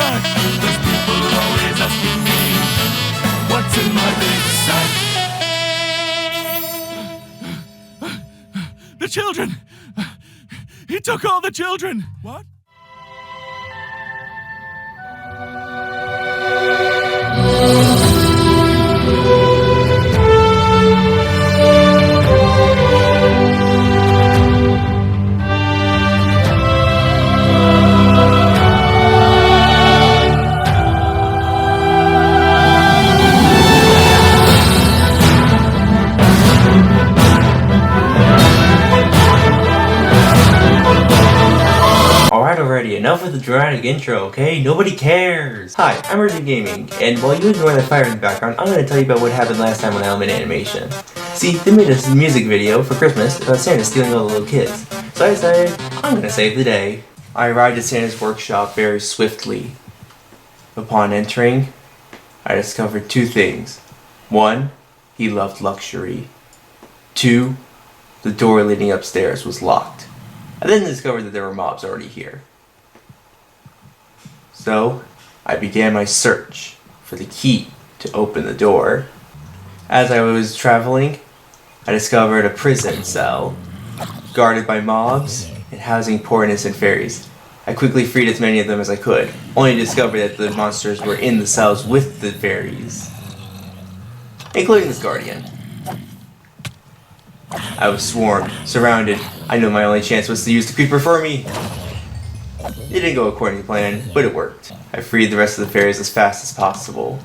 sack. There's people always asking me, what's in my big sack? The children! He took all the children! What? Alright already, enough with the dramatic intro, okay? Nobody cares! Hi, I'm Urgent Gaming, and while you ignore the fire in the background, I'm going to tell you about what happened last time on Element Animation. See, they made a music video for Christmas about Santa stealing all the little kids, so I decided I'm going to save the day. I arrived at Santa's workshop very swiftly. Upon entering, I discovered two things. 1. He loved luxury. 2. The door leading upstairs was locked. I then discovered that there were mobs already here. So, I began my search for the key to open the door. As I was traveling, I discovered a prison cell, guarded by mobs and housing poor innocent fairies. I quickly freed as many of them as I could, only to discover that the monsters were in the cells with the fairies, including this guardian. I was swarmed, surrounded. I knew my only chance was to use the creeper for me. It didn't go according to plan, but it worked. I freed the rest of the fairies as fast as possible.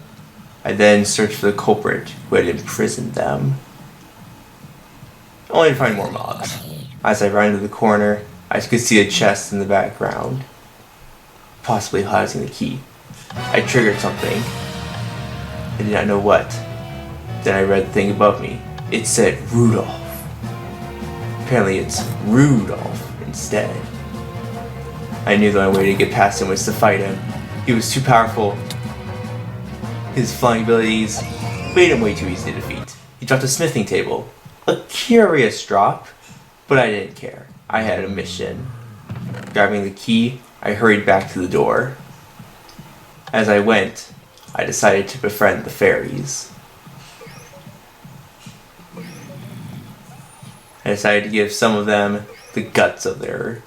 I then searched for the culprit who had imprisoned them, only to find more mobs. As I ran to the corner, I could see a chest in the background, possibly housing the key. I triggered something. I did not know what. Then I read the thing above me. It said Rudolph. Apparently it's Rudolph instead. I knew the only way to get past him was to fight him. He was too powerful. His flying abilities made him way too easy to defeat. He dropped a smithing table. A curious drop, but I didn't care. I had a mission. Grabbing the key, I hurried back to the door. As I went, I decided to befriend the fairies. I decided to give some of them the guts of their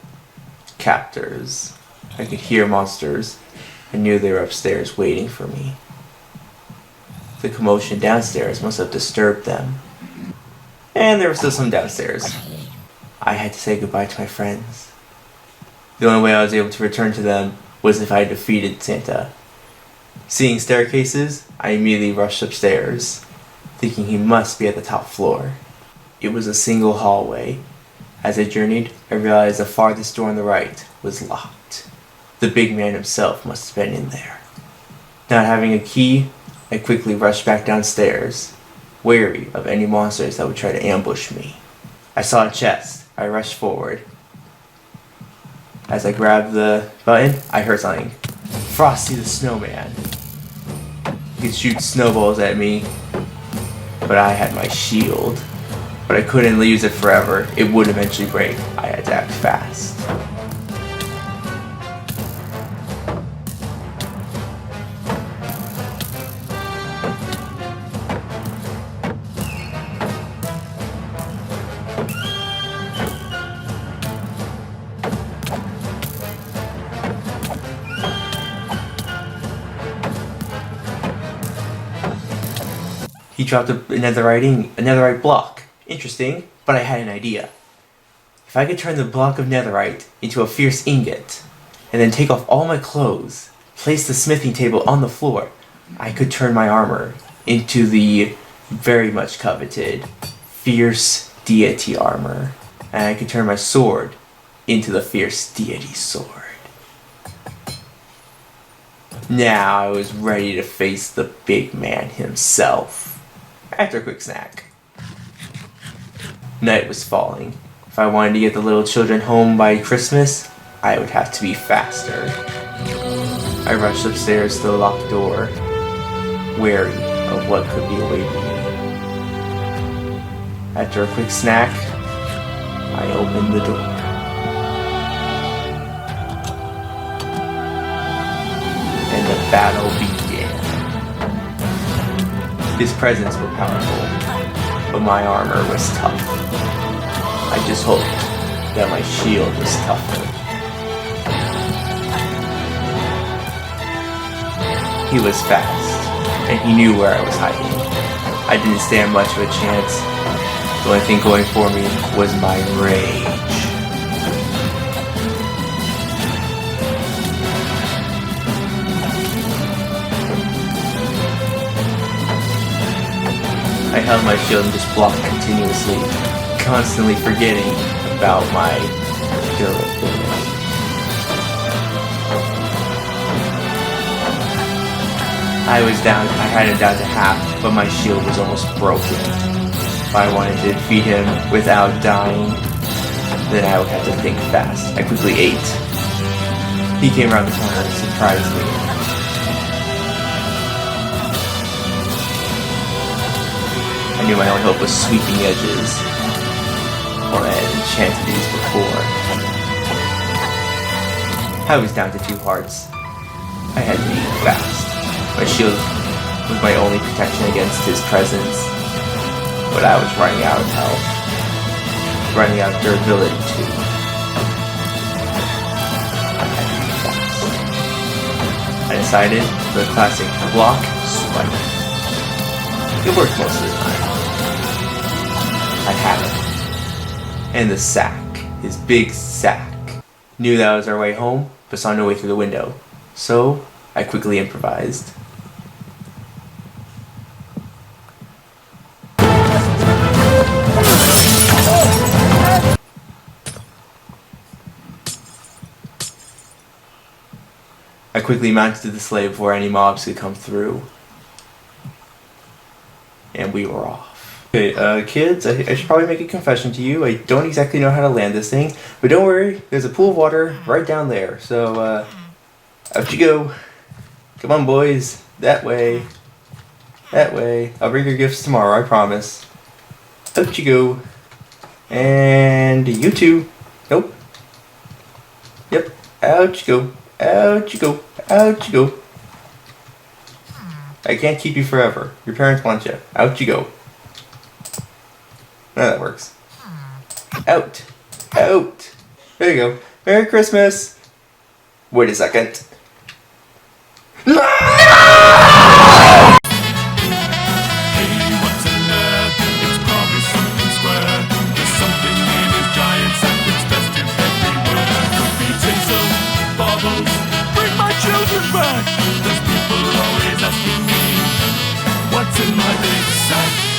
captors. I could hear monsters. I knew they were upstairs waiting for me. The commotion downstairs must have disturbed them. And there were still some downstairs. I had to say goodbye to my friends. The only way I was able to return to them was if I defeated Santa. Seeing staircases, I immediately rushed upstairs, thinking he must be at the top floor. It was a single hallway. As I journeyed, I realized the farthest door on the right was locked. The big man himself must have been in there. Not having a key, I quickly rushed back downstairs, wary of any monsters that would try to ambush me. I saw a chest. I rushed forward. As I grabbed the button, I heard something. Frosty the Snowman. He could shoot snowballs at me, but I had my shield. But I couldn't use it forever. It would eventually break. I had to act fast. He dropped a netherite block. Interesting, but I had an idea. If I could turn the block of netherite into a fierce ingot, and then take off all my clothes, place the smithing table on the floor, I could turn my armor into the very much coveted fierce deity armor. And I could turn my sword into the fierce deity sword. Now I was ready to face the big man himself. After a quick snack. Night was falling. If I wanted to get the little children home by Christmas, I would have to be faster. I rushed upstairs to the locked door, wary of what could be awaiting me. After a quick snack, I opened the door. battle began. His presence were powerful, but my armor was tough. I just hoped that my shield was tougher. He was fast, and he knew where I was hiding. I didn't stand much of a chance. The only thing going for me was my rage. I held my shield and just blocked continuously, constantly forgetting about my durability. I had him down to half, but my shield was almost broken. If I wanted to defeat him without dying, then I would have to think fast. I quickly ate. He came around the corner and surprised me. I knew my only hope was sweeping edges. Well, I had enchanted these before. I was down to 2 hearts. I had to eat fast. My shield was my only protection against his presence, but I was running out of health, running out of durability too. I had to be fast. I decided for the classic block swipe. It worked most of the time. I had him. And the sack, his big sack. Knew that was our way home, but saw no way through the window. So I quickly improvised. I quickly mounted the sleigh before any mobs could come through. And we were off. Okay, kids, I should probably make a confession to you. I don't exactly know how to land this thing, but don't worry, there's a pool of water right down there. So, out you go. Come on, boys. That way. That way. I'll bring your gifts tomorrow, I promise. Out you go. And you too. Nope. Yep. Out you go. Out you go. Out you go. I can't keep you forever. Your parents want you. Out you go. Now that works. Out. Out. There you go. Merry Christmas. Wait a second. No! There's people always asking me what's in my big sack.